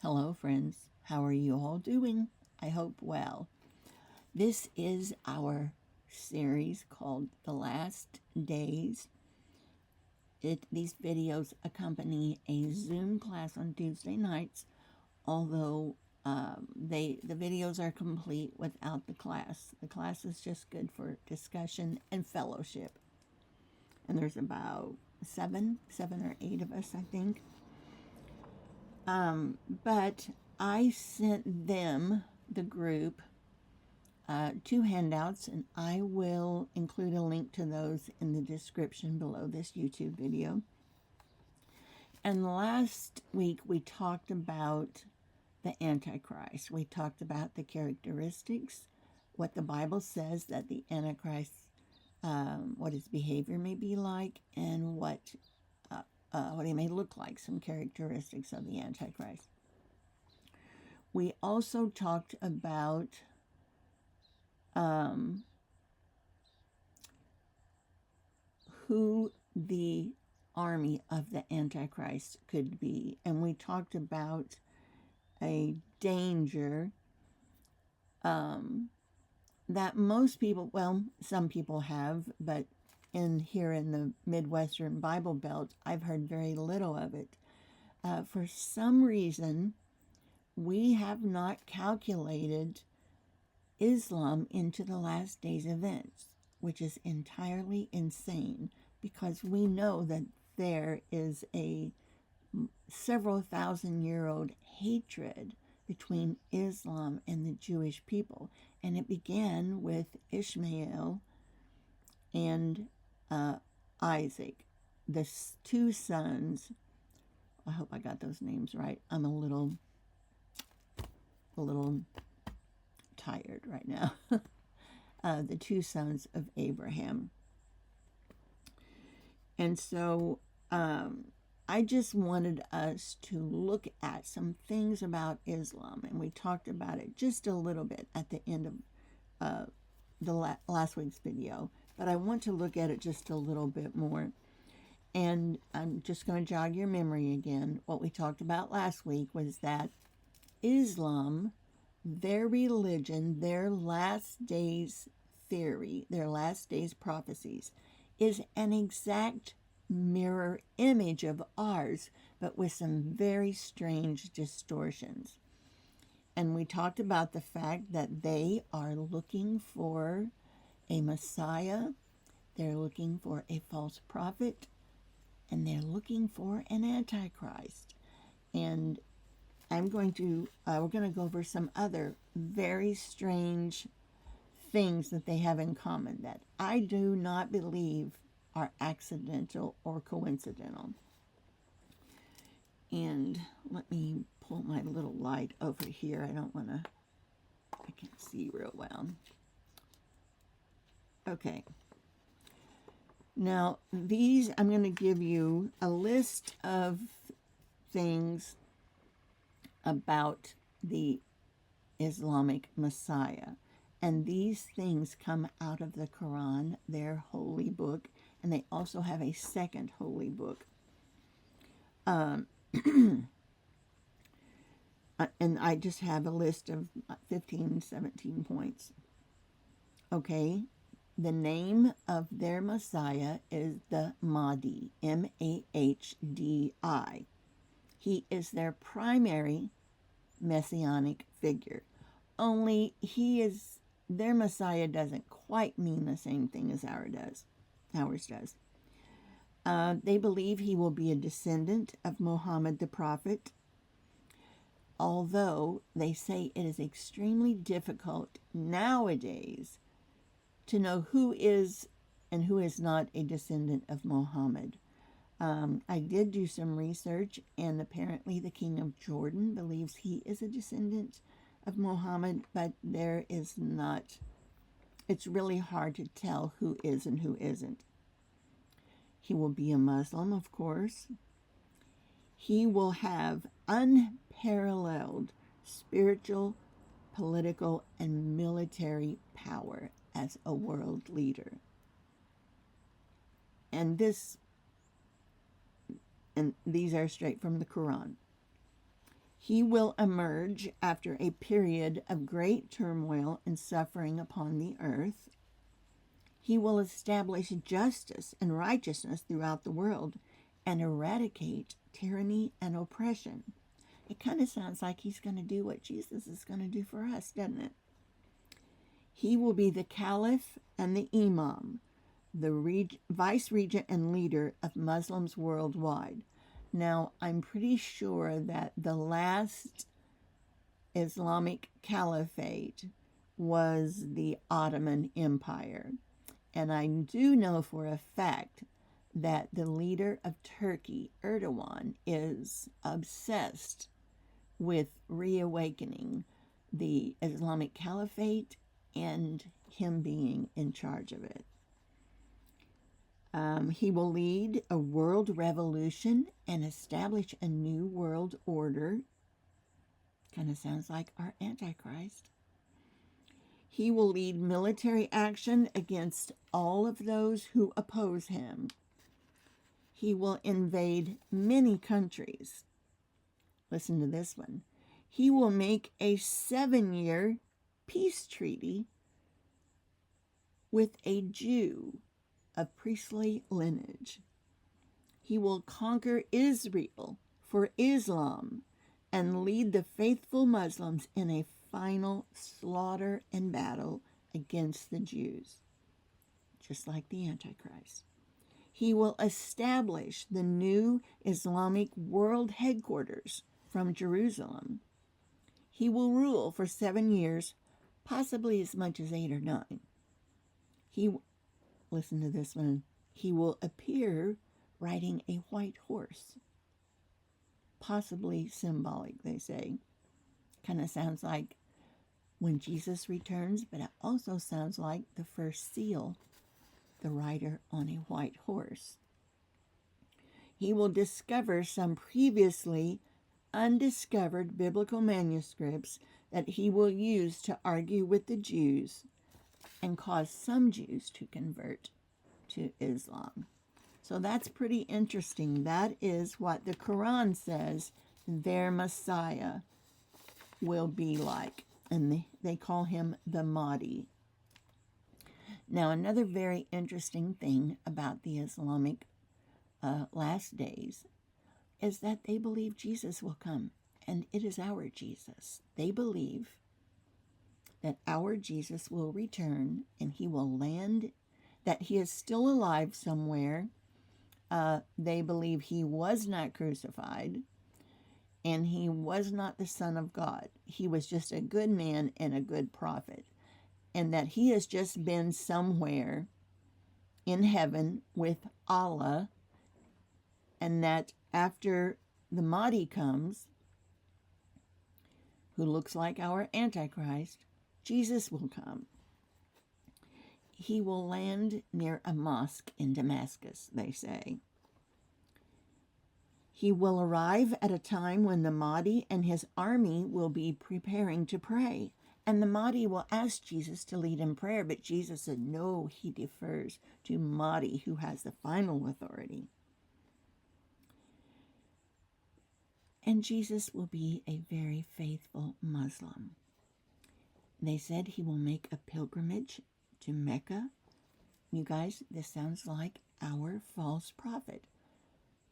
Hello, friends. How are you all doing? I hope well. This is our series called The Last Days. These videos accompany a Zoom class on Tuesday nights, although the videos are complete without the class. The class is just good for discussion and fellowship. And there's about seven or eight of us, I think. But I sent them, the group, two handouts, and I will include a link to those in the description below this YouTube video. And last week we talked about the Antichrist. We talked about the characteristics, what the Bible says that the Antichrist, what his behavior may be like, and what he may look like, some characteristics of the Antichrist. We also talked about who the army of the Antichrist could be. And we talked about a danger that most people, well, some people have, but here in the Midwestern Bible Belt, I've heard very little of it. For some reason, we have not calculated Islam into the last days events, which is entirely insane, because we know that there is a several thousand-year-old hatred between Islam and the Jewish people, and it began with Ishmael and Isaac, the two sons. I hope I got those names right. I'm a little tired right now. The two sons of Abraham. And so I just wanted us to look at some things about Islam, and we talked about it just a little bit at the end of the last week's video, but I want to look at it just a little bit more. And I'm just going to jog your memory again. What we talked about last week was that Islam, their religion, their last days theory, their last days prophecies, is an exact mirror image of ours, but with some very strange distortions. And we talked about the fact that they are looking for a Messiah, they're looking for a false prophet, and they're looking for an Antichrist. And we're going to go over some other very strange things that they have in common that I do not believe are accidental or coincidental. And let me pull my little light over here. I can't see real well. Okay. Now, I'm going to give you a list of things about the Islamic Messiah. And these things come out of the Quran, their holy book, and they also have a second holy book. And I just have a list of 15, 17 points. Okay, the name of their Messiah is the Mahdi, M-A-H-D-I. He is their primary messianic figure. Only their Messiah doesn't quite mean the same thing as ours does. They believe he will be a descendant of Muhammad the Prophet, although they say it is extremely difficult nowadays to know who is and who is not a descendant of Muhammad. I did do some research, and apparently the king of Jordan believes he is a descendant of Muhammad, but there is not. It's really hard to tell who is and who isn't. He will be a Muslim, of course. He will have unparalleled spiritual, political, and military power as a world leader. And these are straight from the Quran. He will emerge after a period of great turmoil and suffering upon the earth. He will establish justice and righteousness throughout the world and eradicate tyranny and oppression. It kind of sounds like he's going to do what Jesus is going to do for us, doesn't it? He will be the caliph and the imam, the vice regent and leader of Muslims worldwide. Now, I'm pretty sure that the last Islamic caliphate was the Ottoman Empire. And I do know for a fact that the leader of Turkey, Erdogan, is obsessed with reawakening the Islamic caliphate and him being in charge of it. He will lead a world revolution and establish a new world order. Kind of sounds like our Antichrist. He will lead military action against all of those who oppose him. He will invade many countries. Listen to this one. He will make a 7-year peace treaty with a Jew of priestly lineage. He will conquer Israel for Islam and lead the faithful Muslims in a final slaughter and battle against the Jews, just like the Antichrist. He will establish the new Islamic world headquarters from Jerusalem. He will rule for 7 years, possibly as much as 8 or 9. Listen to this one. He will appear riding a white horse, possibly symbolic, they say. Kind of sounds like when Jesus returns, but it also sounds like the first seal, the rider on a white horse. He will discover some previously undiscovered biblical manuscripts that he will use to argue with the Jews and cause some Jews to convert to Islam. So that's pretty interesting. That is what the Quran says their Messiah will be like. And they call him the Mahdi. Now, another very interesting thing about the Islamic last days is that they believe Jesus will come, and it is our Jesus. They believe that our Jesus will return and he will land, that he is still alive somewhere. They believe he was not crucified and he was not the Son of God. He was just a good man and a good prophet, and that he has just been somewhere in heaven with Allah, and that after the Mahdi comes, who looks like our Antichrist, Jesus will come. He will land near a mosque in Damascus, they say. He will arrive at a time when the Mahdi and his army will be preparing to pray. And the Mahdi will ask Jesus to lead in prayer, but Jesus said, no, he defers to Mahdi, who has the final authority. And Jesus will be a very faithful Muslim. They said he will make a pilgrimage to Mecca. You guys, this sounds like our false prophet.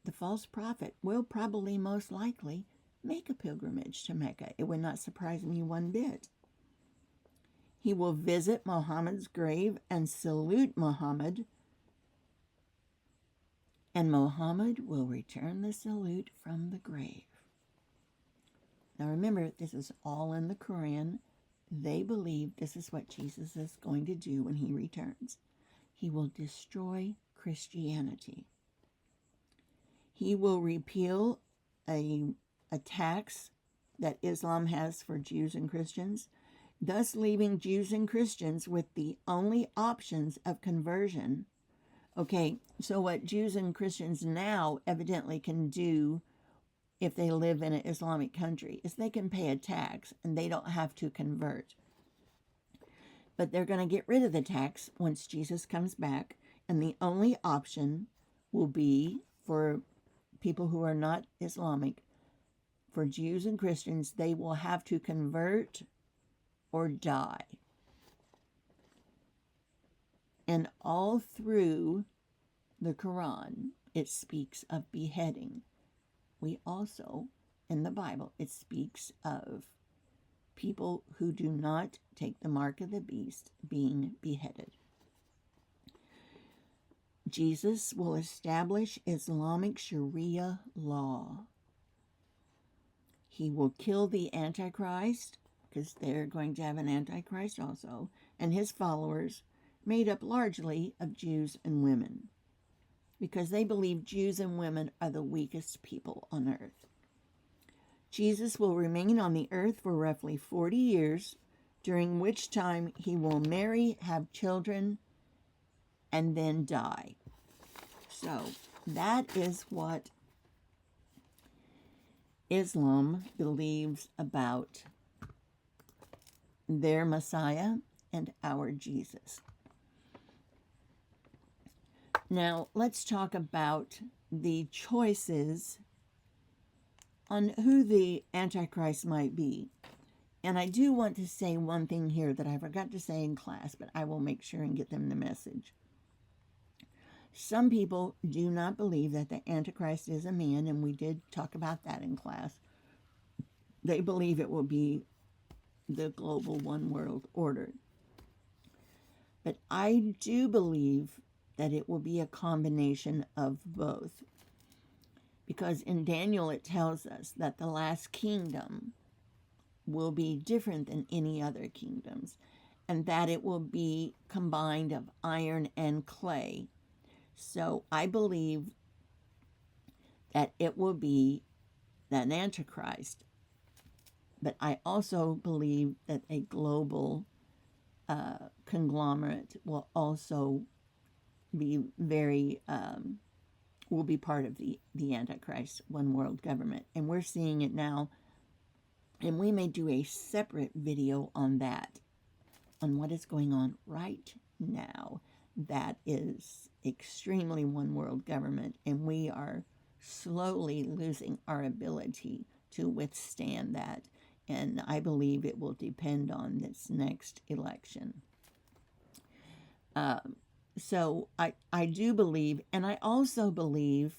The false prophet will probably most likely make a pilgrimage to Mecca. It would not surprise me one bit. He will visit Muhammad's grave and salute Muhammad, and Muhammad will return the salute from the grave. Now remember, this is all in the Quran. They believe this is what Jesus is going to do when he returns. He will destroy Christianity. He will repeal a tax that Islam has for Jews and Christians, thus leaving Jews and Christians with the only options of conversion. Okay, so what Jews and Christians now evidently can do if they live in an Islamic country is they can pay a tax and they don't have to convert. But they're going to get rid of the tax once Jesus comes back, and the only option will be for people who are not Islamic for Jews and Christians, they will have to convert or die. And all through the Quran, it speaks of beheading. We also, in the Bible, it speaks of people who do not take the mark of the beast being beheaded. Jesus will establish Islamic Sharia law. He will kill the Antichrist, because they're going to have an Antichrist also, and his followers, made up largely of Jews and women, because they believe Jews and women are the weakest people on earth. Jesus will remain on the earth for roughly 40 years, during which time he will marry, have children, and then die. So that is what Islam believes about their Messiah and our Jesus. Now, let's talk about the choices on who the Antichrist might be. And I do want to say one thing here that I forgot to say in class, but I will make sure and get them the message. Some people do not believe that the Antichrist is a man, and we did talk about that in class. They believe it will be the global one world order. But I do believe that it will be a combination of both. Because in Daniel it tells us that the last kingdom will be different than any other kingdoms, and that it will be combined of iron and clay. So I believe that it will be an Antichrist, but I also believe that a global conglomerate will also be will be part of the Antichrist one world government. And we're seeing it now, and we may do a separate video on that, on what is going on right now that is extremely one world government, and we are slowly losing our ability to withstand that. And I believe it will depend on this next election. So I do believe, and I also believe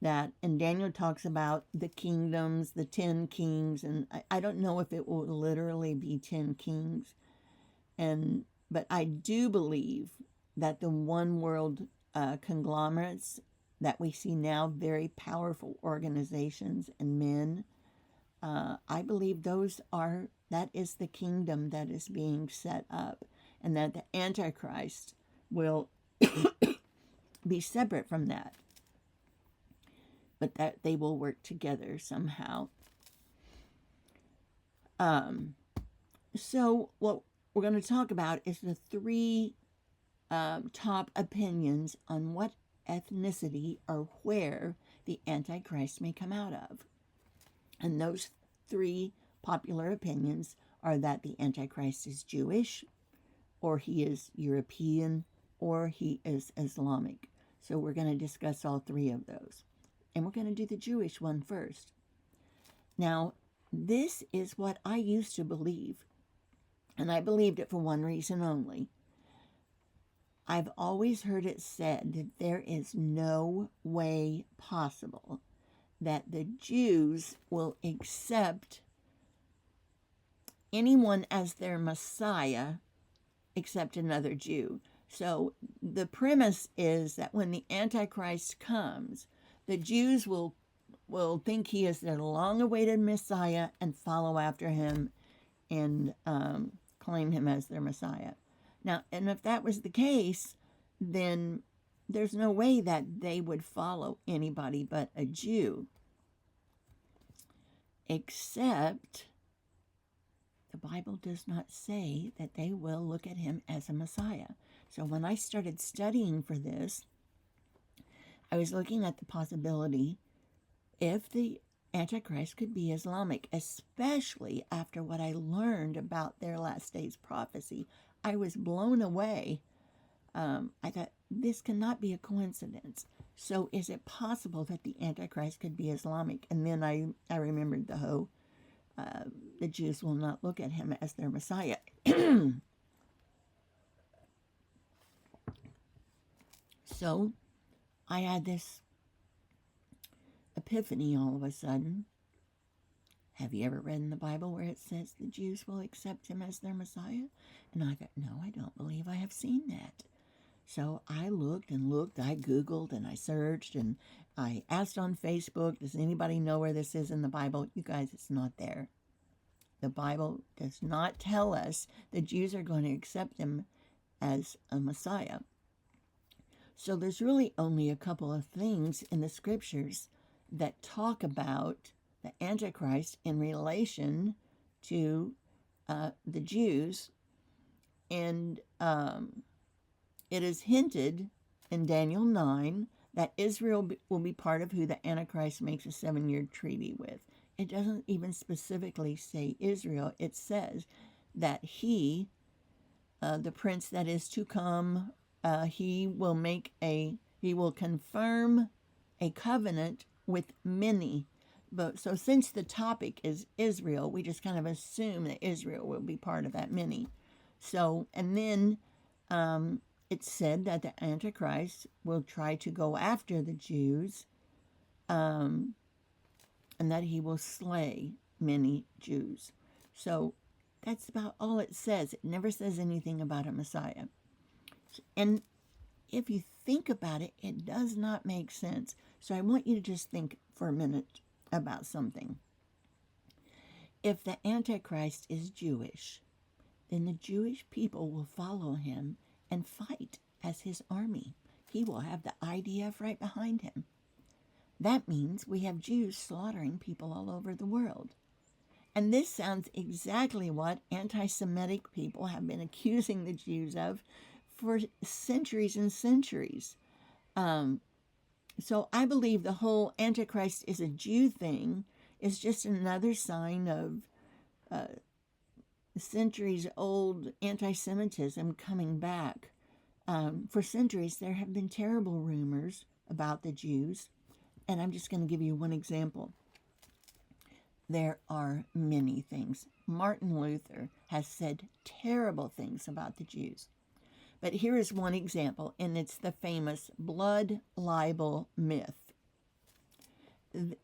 that, and Daniel talks about the kingdoms, the 10 kings, and I don't know if it will literally be 10 kings, but I do believe that the one world conglomerates that we see now, very powerful organizations and men, I believe that is the kingdom that is being set up, and that the Antichrist will be separate from that, but that they will work together somehow. So what we're going to talk about is the three top opinions on what ethnicity or where the Antichrist may come out of. And those three popular opinions are that the Antichrist is Jewish, or he is European, or he is Islamic. So we're going to discuss all three of those. And we're going to do the Jewish one first. Now, this is what I used to believe, and I believed it for one reason only. I've always heard it said that there is no way possible that the Jews will accept anyone as their Messiah except another Jew. So the premise is that when the Antichrist comes, the Jews will think he is their long-awaited Messiah and follow after him and claim him as their Messiah. Now, and if that was the case, then there's no way that they would follow anybody but a Jew, except the Bible does not say that they will look at him as a Messiah. So when I started studying for this, I was looking at the possibility if the Antichrist could be Islamic, especially after what I learned about their last days prophecy. I was blown away. I thought, this cannot be a coincidence. So is it possible that the Antichrist could be Islamic? And then I remembered the Jews will not look at him as their Messiah. So I had this epiphany all of a sudden. Have you ever read in the Bible where it says the Jews will accept him as their Messiah? And I thought, no, I don't believe I have seen that. So I looked and looked, I Googled and I searched and I asked on Facebook, does anybody know where this is in the Bible? You guys, it's not there. The Bible does not tell us the Jews are going to accept him as a Messiah. So there's really only a couple of things in the scriptures that talk about the Antichrist in relation to the Jews. And it is hinted in Daniel 9 that Israel will be part of who the Antichrist makes a 7-year treaty with. It doesn't even specifically say Israel. It says that he, the prince that is to come, he will confirm a covenant with many. But so since the topic is Israel, we just kind of assume that Israel will be part of that many. So, and then it's said that the Antichrist will try to go after the Jews, and that he will slay many Jews. So that's about all it says. It never says anything about a Messiah. And if you think about it, it does not make sense. So I want you to just think for a minute about something. If the Antichrist is Jewish, then the Jewish people will follow him and fight as his army. He will have the IDF right behind him. That means we have Jews slaughtering people all over the world. And this sounds exactly what anti-Semitic people have been accusing the Jews of for centuries and centuries. So I believe the whole Antichrist is a Jew thing is just another sign of centuries-old anti-Semitism coming back. For centuries, there have been terrible rumors about the Jews, and I'm just going to give you one example. There are many things. Martin Luther has said terrible things about the Jews. But here is one example, and it's the famous blood libel myth.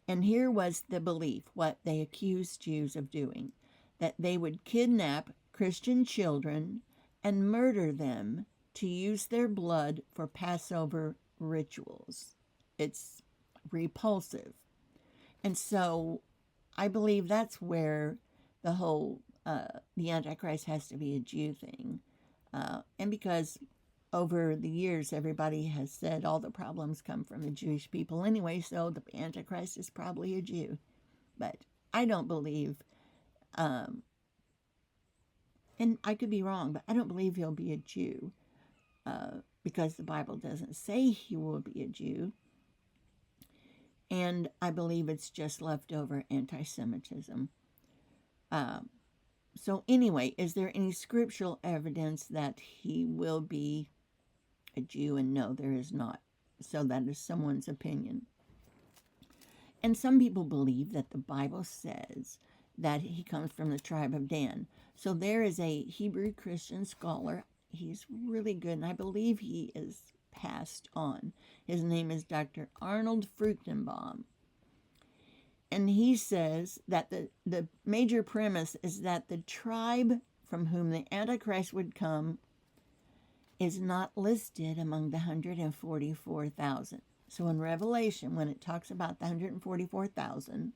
And here was the belief, what they accused Jews of doing, that they would kidnap Christian children and murder them to use their blood for Passover rituals. It's repulsive. And so I believe that's where the whole, the Antichrist has to be a Jew thing. And because over the years, everybody has said all the problems come from the Jewish people anyway, so the Antichrist is probably a Jew. But I don't believe, and I could be wrong, but I don't believe he'll be a Jew, because the Bible doesn't say he will be a Jew. And I believe it's just leftover anti-Semitism. So anyway, is there any scriptural evidence that he will be a Jew? And no, there is not. So that is someone's opinion. And some people believe that the Bible says that he comes from the tribe of Dan. So there is a Hebrew Christian scholar. He's really good, and I believe he is passed on. His name is Dr. Arnold Fruchtenbaum. And he says that the major premise is that the tribe from whom the Antichrist would come is not listed among the 144,000. So in Revelation, when it talks about the 144,000,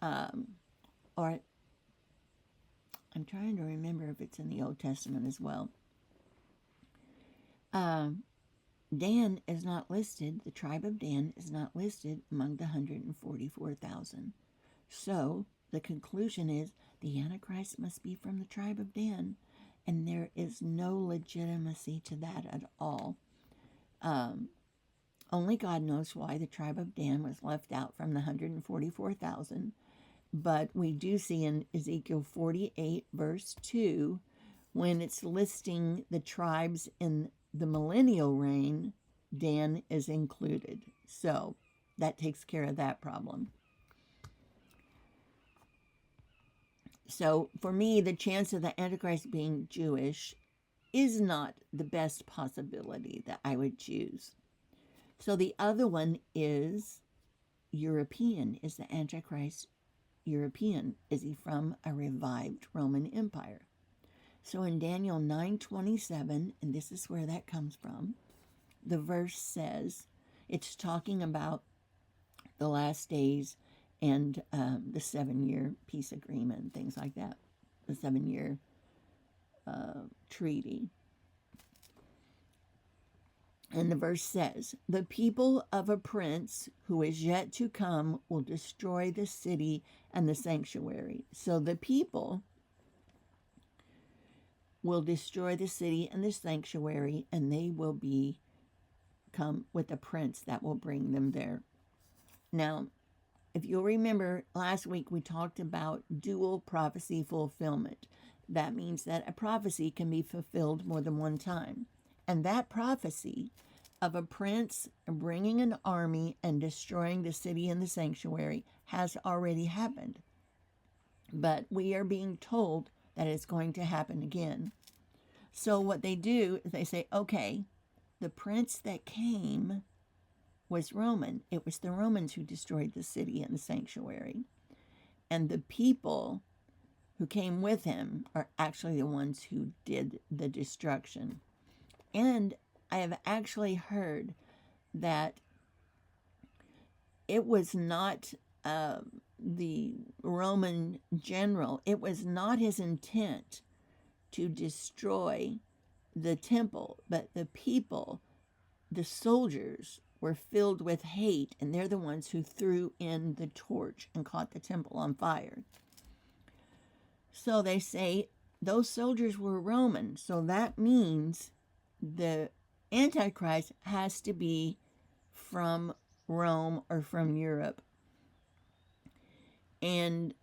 or I'm trying to remember if it's in the Old Testament as well, Dan is not listed, the tribe of Dan is not listed among the 144,000. So the conclusion is the Antichrist must be from the tribe of Dan, and there is no legitimacy to that at all. Only God knows why the tribe of Dan was left out from the 144,000, but we do see in Ezekiel 48, verse 2, when it's listing the tribes in the millennial reign, Dan is included. So that takes care of that problem. So for me, the chance of the Antichrist being Jewish is not the best possibility that I would choose. So the other one is European. Is the Antichrist European? Is he from a revived Roman Empire? So in Daniel 9:27, and this is where that comes from, the verse says, it's talking about the last days and the 7-year peace agreement, things like that, the 7-year treaty. And the verse says, the people of a prince who is yet to come will destroy the city and the sanctuary. So the people will destroy the city and the sanctuary, and they will come with a prince that will bring them there. Now, if you'll remember, last week we talked about dual prophecy fulfillment. That means that a prophecy can be fulfilled more than one time. And that prophecy of a prince bringing an army and destroying the city and the sanctuary has already happened. But we are being told that it's going to happen again. So what they do is they say, okay, the prince that came was Roman. It was the Romans who destroyed the city and the sanctuary. And the people who came with him are actually the ones who did the destruction. And I have actually heard that it was not the Roman general, it was not his intent to destroy the temple, but the people, the soldiers, were filled with hate, and they're the ones who threw in the torch and caught the temple on fire. So they say those soldiers were Roman, so that means the Antichrist has to be from Rome or from Europe. And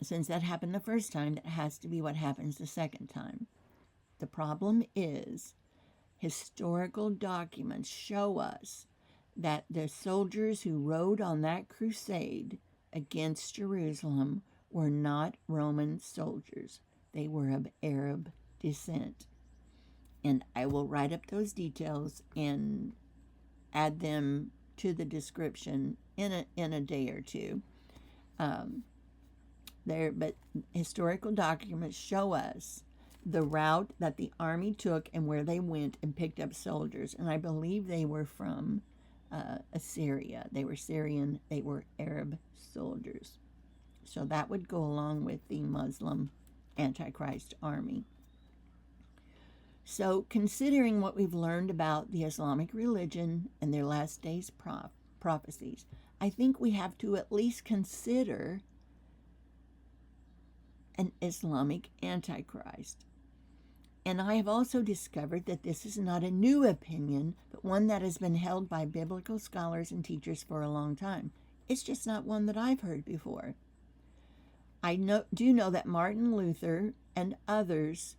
since that happened the first time, that has to be what happens the second time. The problem is historical documents show us that the soldiers who rode on that crusade against Jerusalem were not Roman soldiers. They were of Arab descent. And I will write up those details and add them to the description in a day or two. But historical documents show us the route that the army took and where they went and picked up soldiers. And I believe they were from Assyria. They were Syrian. They were Arab soldiers. So that would go along with the Muslim Antichrist army. So considering what we've learned about the Islamic religion and their last days prophecies, I think we have to at least consider an Islamic Antichrist. And I have also discovered that this is not a new opinion, but one that has been held by biblical scholars and teachers for a long time. It's just not one that I've heard before. I do know that Martin Luther and others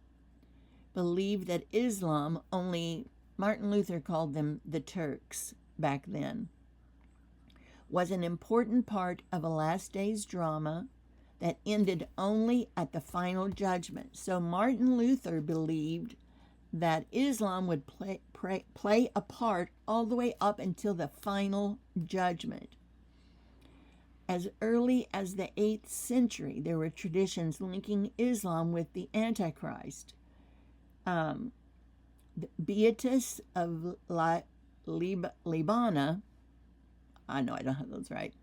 believe that Islam, only Martin Luther called them the Turks back then, was an important part of a last days drama that ended only at the final judgment. So Martin Luther believed that Islam would play a part all the way up until the final judgment. As early as the 8th century, there were traditions linking Islam with the Antichrist. Beatus of Libana, I know I don't have those right,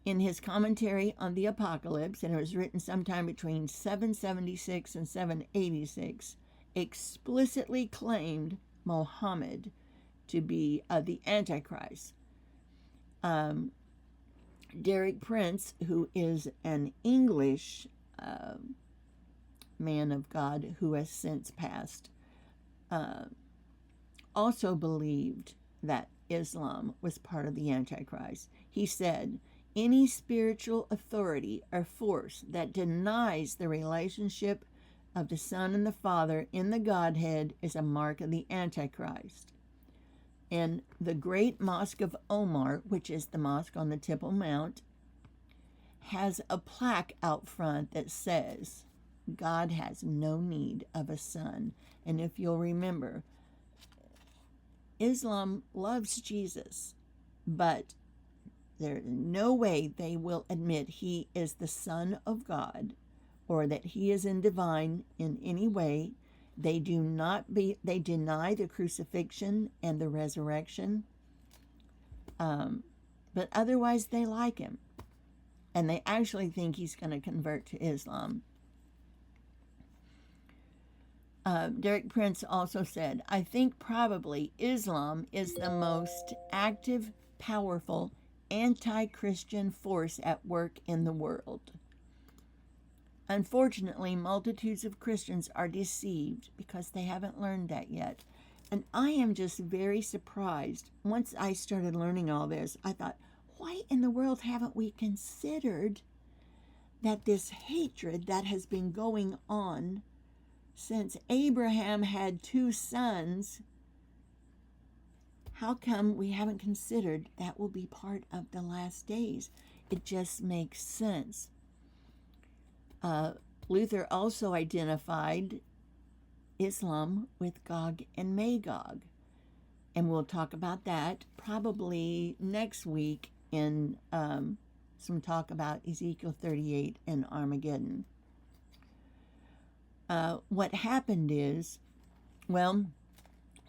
in his commentary on the Apocalypse, and it was written sometime between 776 and 786, explicitly claimed Muhammad to be the Antichrist. Derek Prince, who is an English man of God who has since passed, also believed that Islam was part of the Antichrist. He said, any spiritual authority or force that denies the relationship of the Son and the Father in the Godhead is a mark of the Antichrist. And the great Mosque of Omar, which is the mosque on the Temple Mount, has a plaque out front that says, God has no need of a son. And if you'll remember, Islam loves Jesus, but there's no way they will admit he is the Son of God or that he is in divine in any way. They deny the crucifixion and the resurrection, but otherwise they like him. And they actually think he's going to convert to Islam. Derek Prince also said, I think probably Islam is the most active, powerful, anti-Christian force at work in the world. Unfortunately, multitudes of Christians are deceived because they haven't learned that yet. And I am just very surprised. Once I started learning all this, I thought, why in the world haven't we considered that this hatred that has been going on since Abraham had 2 sons, how come we haven't considered that will be part of the last days? It just makes sense. Luther also identified Islam with Gog and Magog. And we'll talk about that probably next week in some talk about Ezekiel 38 and Armageddon. What happened is, well,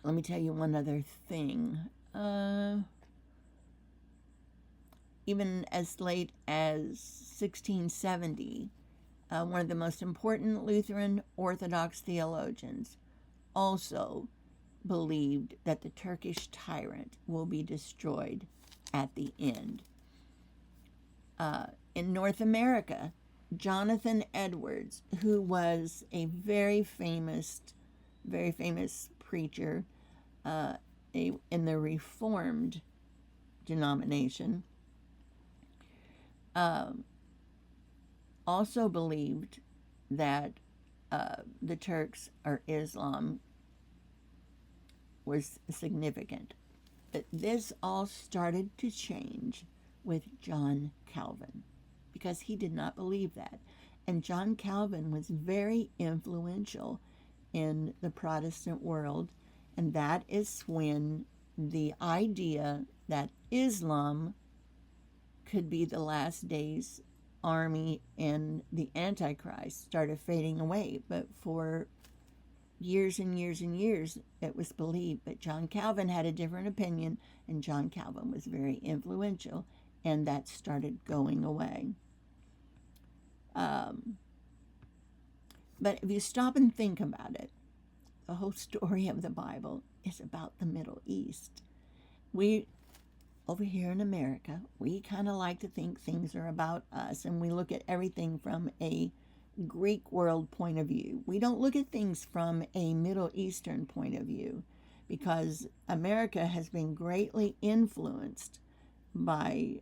let me tell you one other thing. Even as late as 1670, one of the most important Lutheran Orthodox theologians also believed that the Turkish tyrant will be destroyed at the end. In North America, Jonathan Edwards, who was a very famous preacher in the Reformed denomination, also believed that the Turks or Islam was significant. But this all started to change with John Calvin, because he did not believe that. And John Calvin was very influential in the Protestant world, and that is when the idea that Islam could be the last days army and the Antichrist started fading away. But for years and years and years, it was believed. But John Calvin had a different opinion, and John Calvin was very influential, and that started going away. But if you stop and think about it, the whole story of the Bible is about the Middle East. We, over here in America, we kind of like to think things are about us, and we look at everything from a Greek world point of view. We don't look at things from a Middle Eastern point of view, because America has been greatly influenced by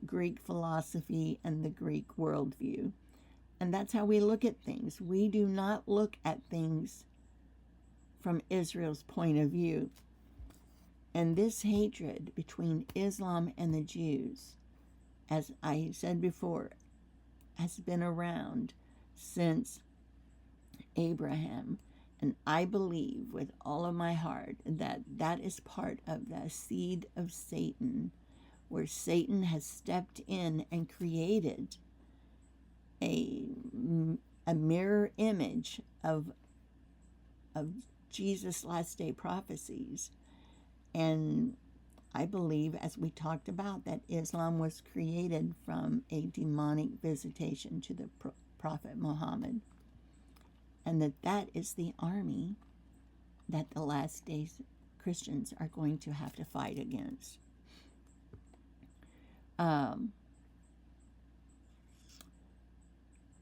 Greek philosophy and the Greek worldview. And that's how we look at things. We do not look at things from Israel's point of view. And this hatred between Islam and the Jews, as I said before, has been around since Abraham. And I believe with all of my heart that that is part of the seed of Satan, where Satan has stepped in and created a mirror image of Jesus' last day prophecies. And I believe, as we talked about, that Islam was created from a demonic visitation to the Prophet Muhammad, and that is the army that the last days Christians are going to have to fight against.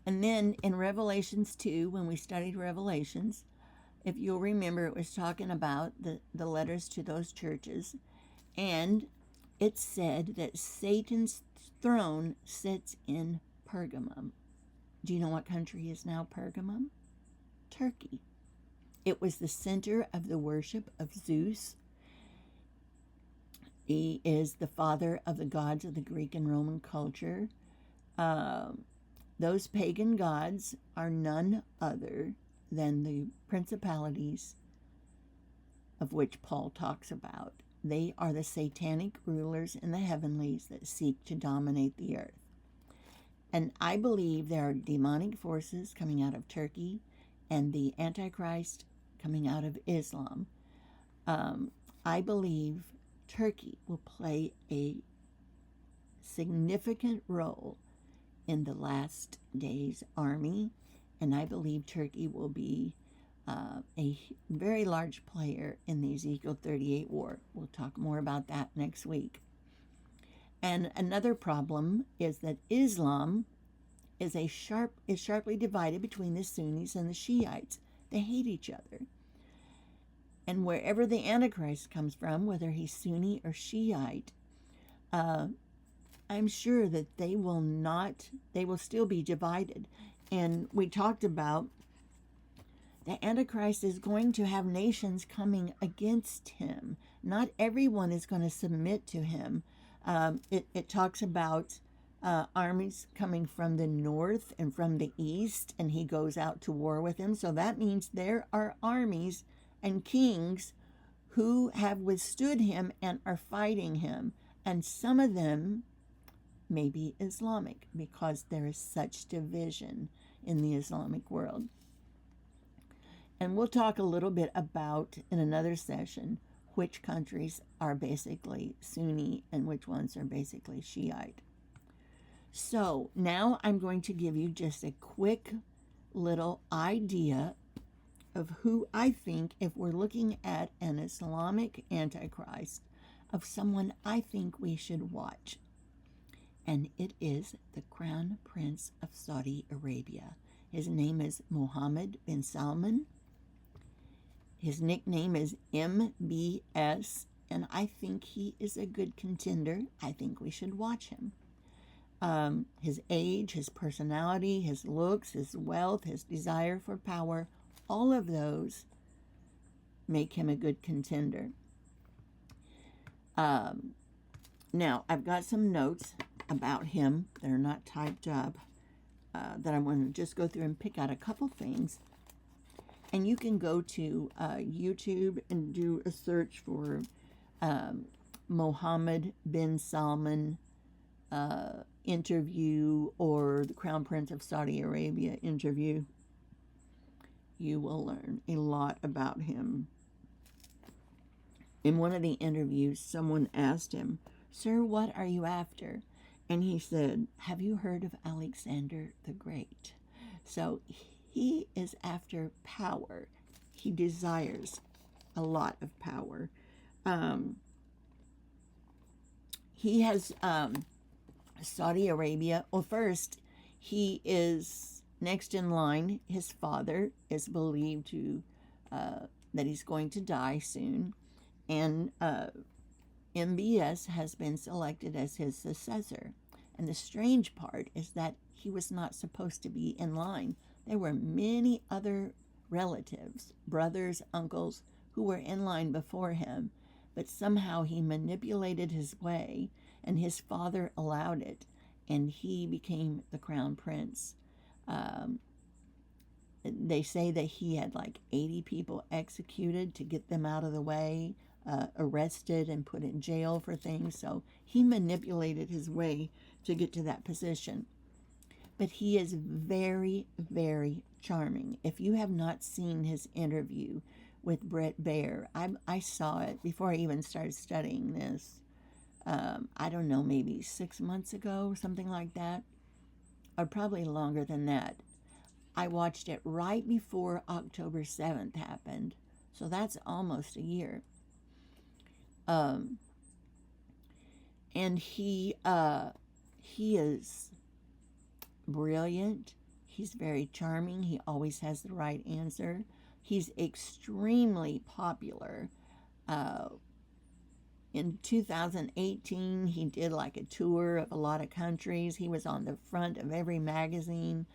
And then in Revelations 2, when we studied Revelations, if you'll remember, it was talking about the letters to those churches. And it said that Satan's throne sits in Pergamum. Do you know what country is now Pergamum? Turkey. It was the center of the worship of Zeus. He is the father of the gods of the Greek and Roman culture. Those pagan gods are none other than the principalities of which Paul talks about. They are the satanic rulers in the heavenlies that seek to dominate the earth. And I believe there are demonic forces coming out of Turkey and the Antichrist coming out of Islam. I believe Turkey will play a significant role in the last days army, and I believe Turkey will be a very large player in the Ezekiel 38 war. We'll talk more about that next week. And another problem is that Islam is sharply divided between the Sunnis and the Shiites. They hate each other. And wherever the Antichrist comes from, whether he's Sunni or Shiite, I'm sure that they will still be divided. And we talked about the Antichrist is going to have nations coming against him. Not everyone is going to submit to him. It talks about armies coming from the north and from the east, and he goes out to war with them. So that means there are armies and kings who have withstood him and are fighting him. And some of them may be Islamic because there is such division in the Islamic world. And we'll talk a little bit about, in another session, which countries are basically Sunni and which ones are basically Shiite. So now I'm going to give you just a quick little idea of who I think, if we're looking at an Islamic Antichrist, of someone I think we should watch. And it is the Crown Prince of Saudi Arabia. His name is Mohammed bin Salman. His nickname is MBS, and I think he is a good contender. I think we should watch him. His age, his personality, his looks, his wealth, his desire for power, all of those make him a good contender. Now, I've got some notes about him that are not typed up that I want to just go through and pick out a couple things. And you can go to YouTube and do a search for Mohammed bin Salman interview or the Crown Prince of Saudi Arabia interview. You will learn a lot about him. In one of the interviews, someone asked him, "Sir, what are you after?" And he said, "Have you heard of Alexander the Great?" So he is after power. He desires a lot of power. He has Saudi Arabia. Well, first, he is next in line. His father is believed to that he's going to die soon, and MBS has been selected as his successor. And the strange part is that he was not supposed to be in line. There were many other relatives, brothers, uncles, who were in line before him, but somehow he manipulated his way, and his father allowed it, and he became the crown prince. They say that he had like 80 people executed to get them out of the way, arrested and put in jail for things. So he manipulated his way to get to that position. But he is very, very charming. If you have not seen his interview with Brett Baer, I saw it before I even started studying this. I don't know, maybe 6 months ago, something like that, or probably longer than that. I watched it right before October 7th happened, so that's almost a year. And he is brilliant. He's very charming. He always has the right answer. He's extremely popular. In 2018, he did like a tour of a lot of countries. He was on the front of every magazine.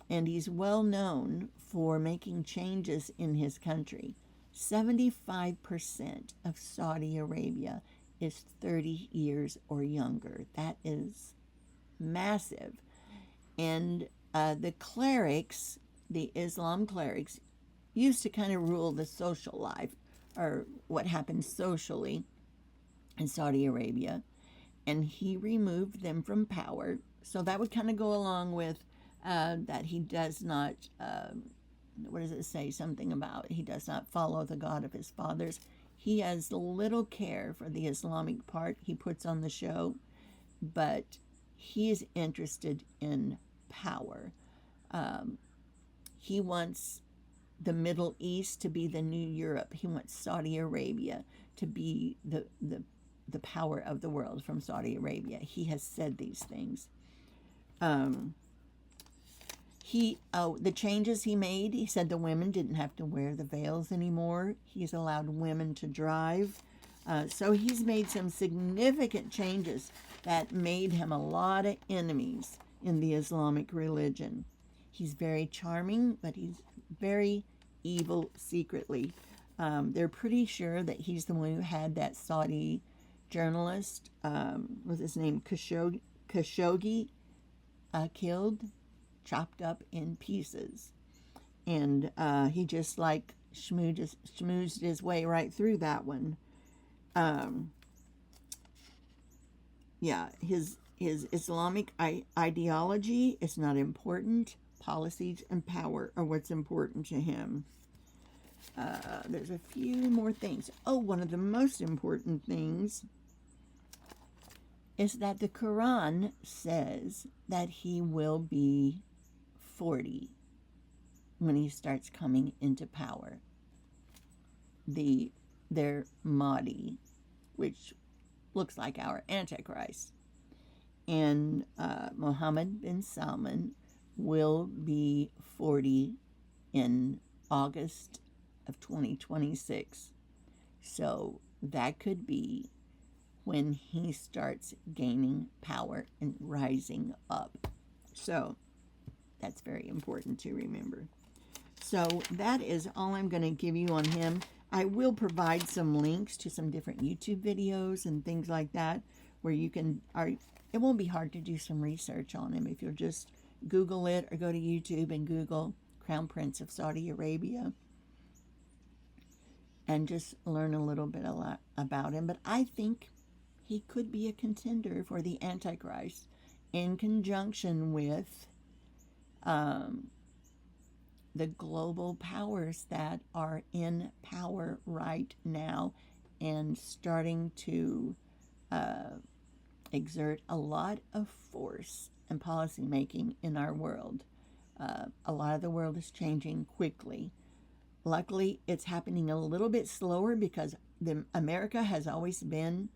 and he's well known for making changes in his country. 75% of Saudi Arabia is 30 years or younger. That is massive. And the clerics, the Islam clerics, used to kind of rule the social life, or what happens socially in Saudi Arabia. And he removed them from power. So that would kind of go along with that he does not, what does it say? Something about he does not follow the God of his fathers. He has little care for the Islamic part he puts on the show, but he is interested in power. He wants the Middle East to be the new Europe. He wants Saudi Arabia to be the power of the world from Saudi Arabia. He has said these things. The changes he made, he said the women didn't have to wear the veils anymore. He's allowed women to drive. So he's made some significant changes that made him a lot of enemies in the Islamic religion. He's very charming, but he's very evil secretly. They're pretty sure that he's the one who had that Saudi journalist, was his name Khashoggi, killed, chopped up in pieces. And he just like schmoozed his way right through that one. His Islamic ideology is not important. Policies and power are what's important to him. There's a few more things. One of the most important things is that the Quran says that he will be 40 when he starts coming into power. Their Mahdi, which looks like our Antichrist, and Mohammed bin Salman will be 40 in August of 2026. So that could be when he starts gaining power and rising up. So that's very important to remember. So that is all I'm going to give you on him. I will provide some links to some different YouTube videos and things like that where you can, it won't be hard to do some research on him if you'll just Google it or go to YouTube and Google Crown Prince of Saudi Arabia and just learn a little bit about him. But I think he could be a contender for the Antichrist in conjunction with the global powers that are in power right now and starting to exert a lot of force and policy making in our world. A lot of the world is changing quickly. Luckily, it's happening a little bit slower because America has always been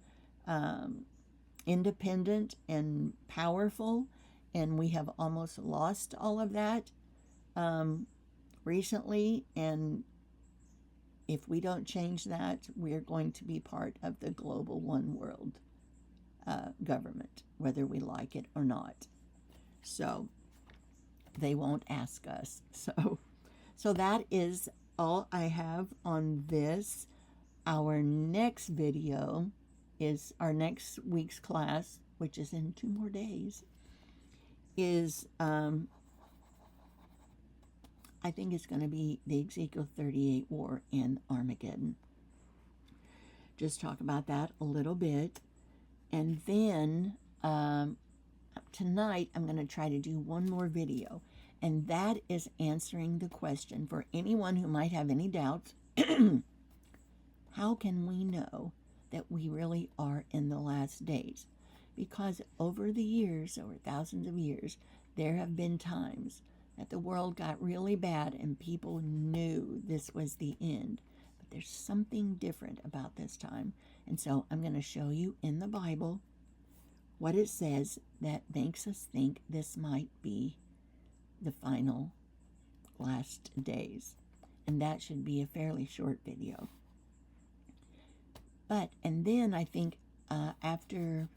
independent and powerful, and we have almost lost all of that recently. And if we don't change that, we're going to be part of the global one world government, whether we like it or not. So they won't ask us. So that is all I have on this. Our next video is our next week's class, which is in 2 more days, is I think it's going to be the Ezekiel 38 war in Armageddon. Just talk about that a little bit. And then tonight I'm going to try to do one more video, and that is answering the question for anyone who might have any doubts. How can we know that we really are in the last days? Because over the years, over thousands of years, there have been times that the world got really bad and people knew this was the end. But there's something different about this time. And so I'm going to show you in the Bible what it says that makes us think this might be the final last days. And that should be a fairly short video. And then I think after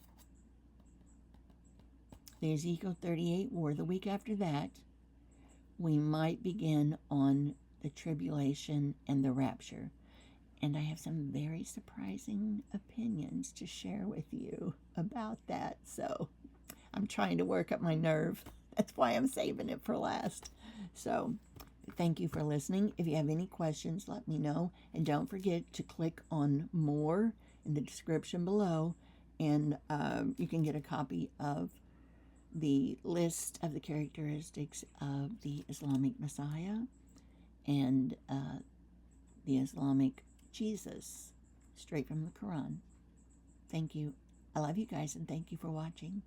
the Ezekiel 38 war, the week after that, we might begin on the tribulation and the rapture. And I have some very surprising opinions to share with you about that. So I'm trying to work up my nerve. That's why I'm saving it for last. So thank you for listening. If you have any questions, let me know. And don't forget to click on more in the description below. And you can get a copy of the list of the characteristics of the Islamic Messiah and the Islamic Jesus, straight from the Quran. Thank you. I love you guys, and thank you for watching.